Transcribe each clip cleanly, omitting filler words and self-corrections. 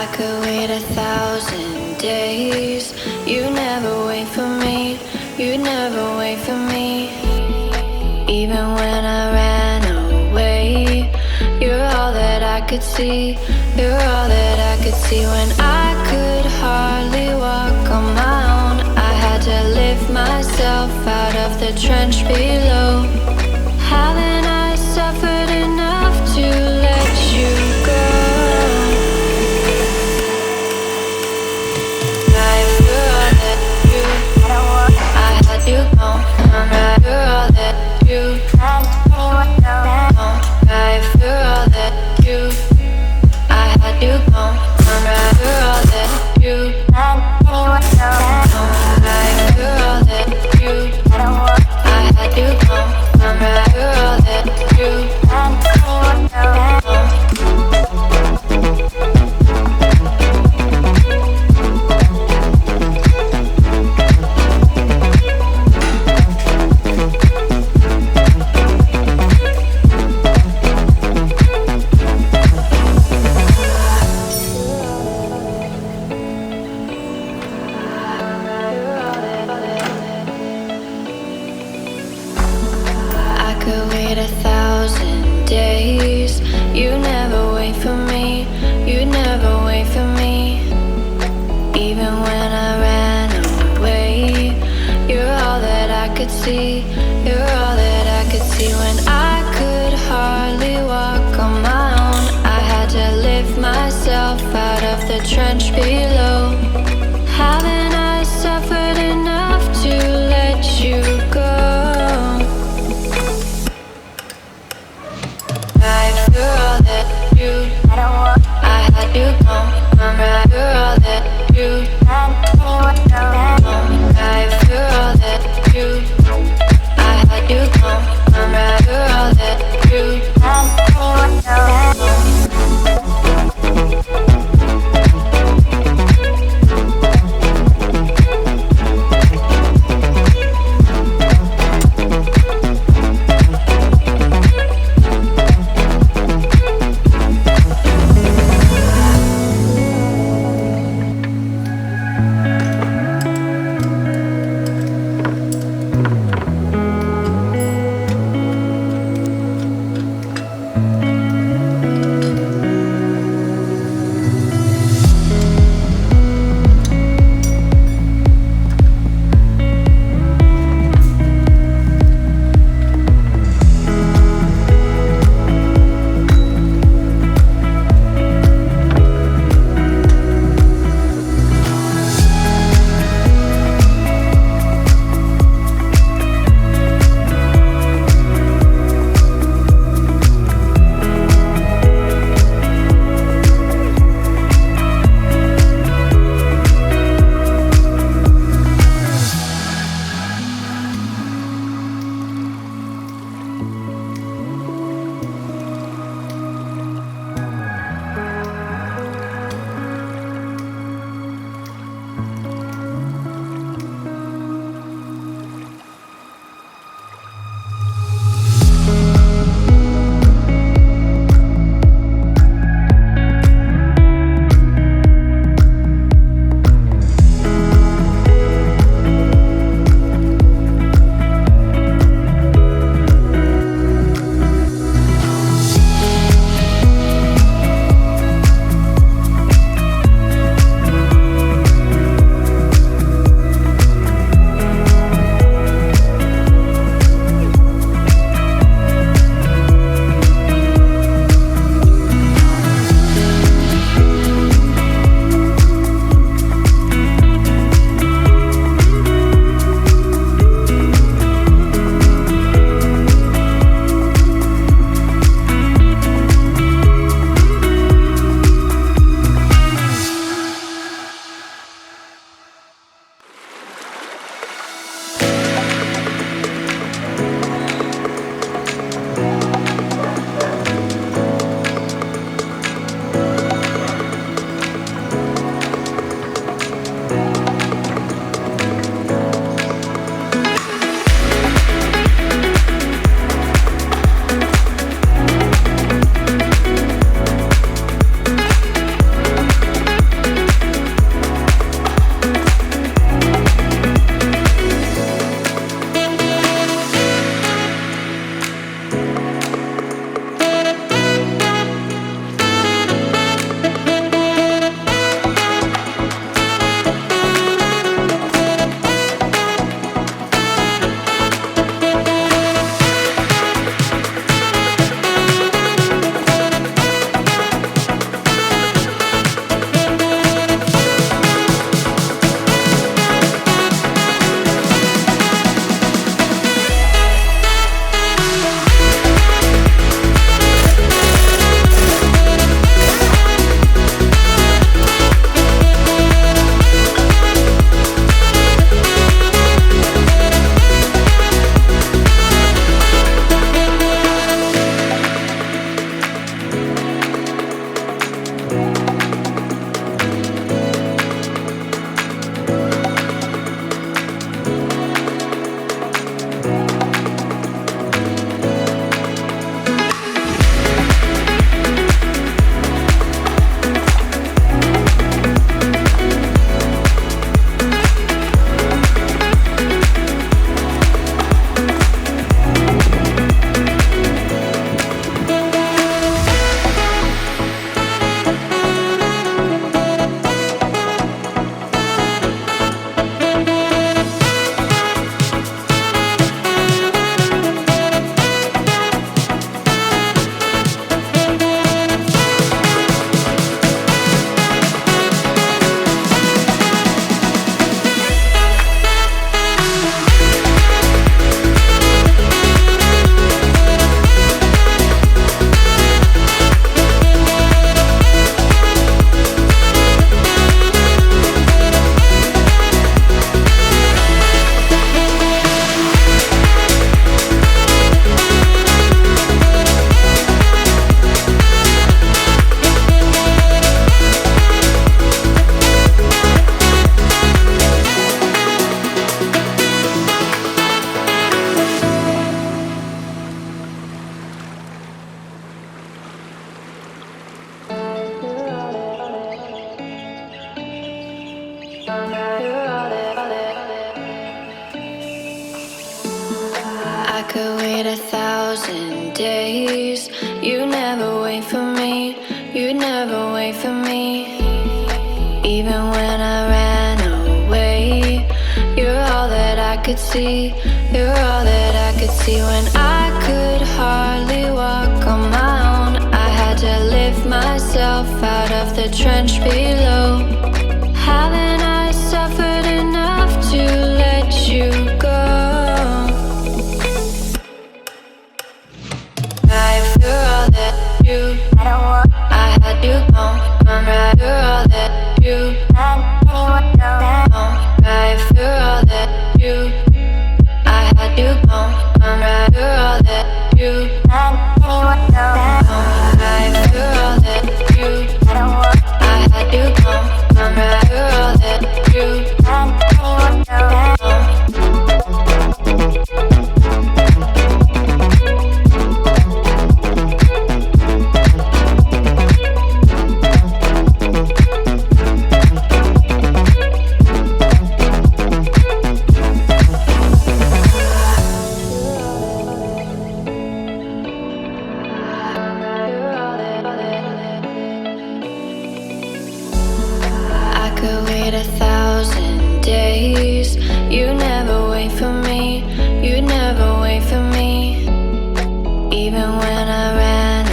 I could wait 1,000 days. You never wait for me, you never wait for me. Even when I ran away, you're all that I could see, you're all that I could see. When I could hardly walk on my own, I had to lift myself out of the trench below. Haven't I suffered enough to let you go? You gon' come right for all that you right for all that you I had you gon' come right for all that you right for all that you I had you gon' come right for all that you wait 1,000 days. You never wait for me, you never wait for me. Even when I ran away, you're all that I could see, you're all that I could see. When I could hardly walk on my own, I had to lift myself out of the trench below. Haven't I suffered enough to let you go? For all that you I had you gon' come right for all that you right for all that you I had you gon' come right for all that you wait 1,000 days. You never wait for me, you never wait for me. Even when I ran away, you're all that I could see, you're all that I could see. When I could hardly walk on my own, I had to lift myself out of the trench below. Haven't I suffered enough to let you go? You're all that you, I had you gone. I'm right, you're all that you, right, you're all that you, I had you gone. I'm right, you're all that you, right, you're all that you, I had you gone. I'm right, you're all that you, I could wait 1,000 days. You never wait for me, you never wait for me. Even when I ran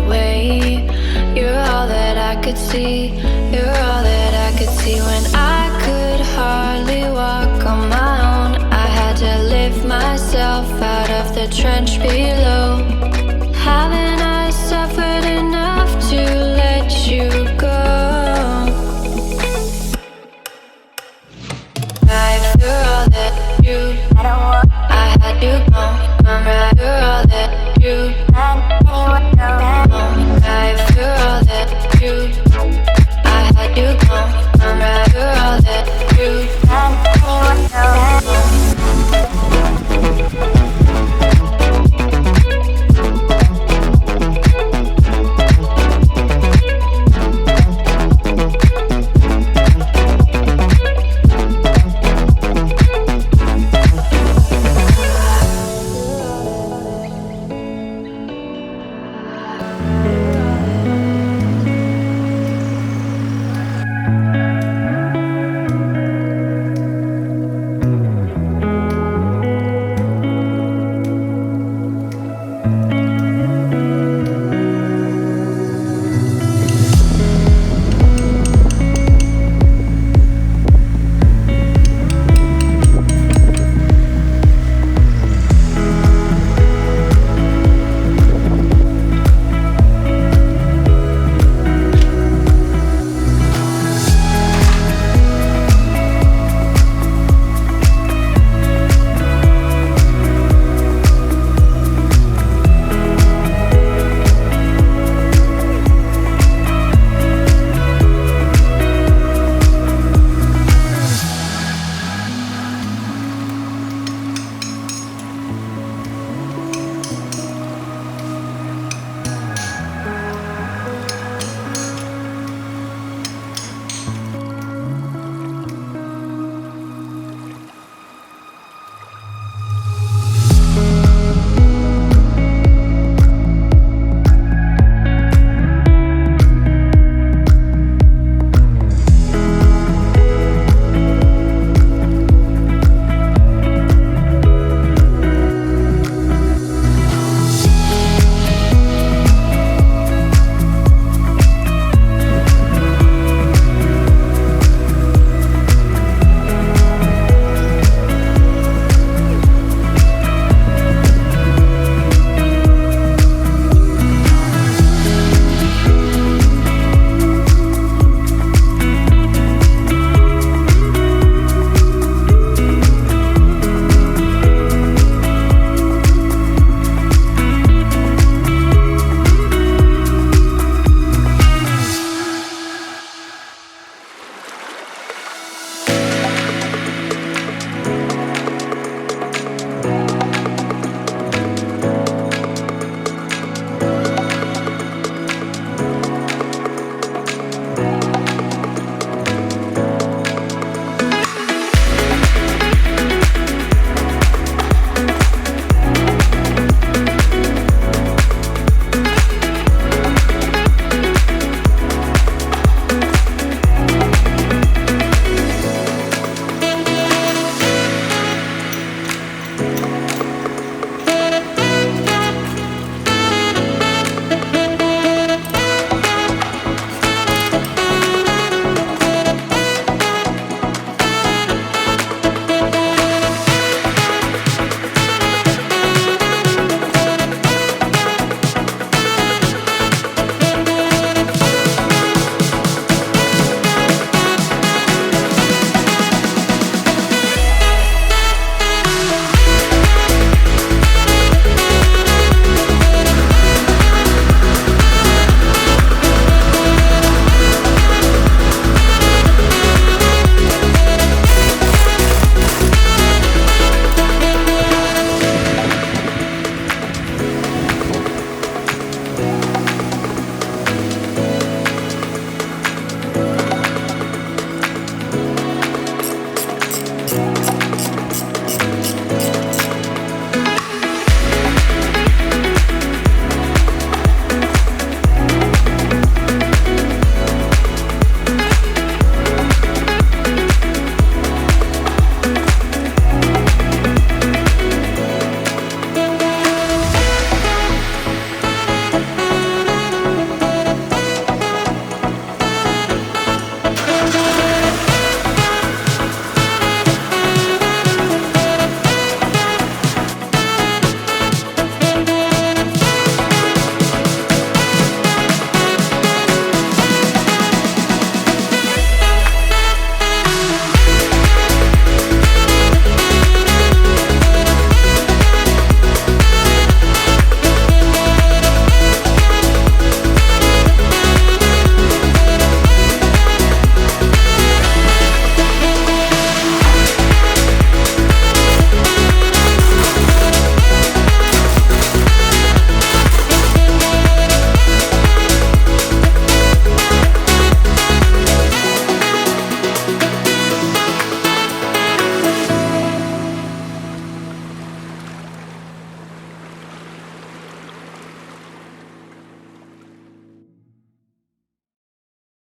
away, you're all that I could see, you're all that I could see. When I could hardly walk on my own, I had to lift myself out of the trench below.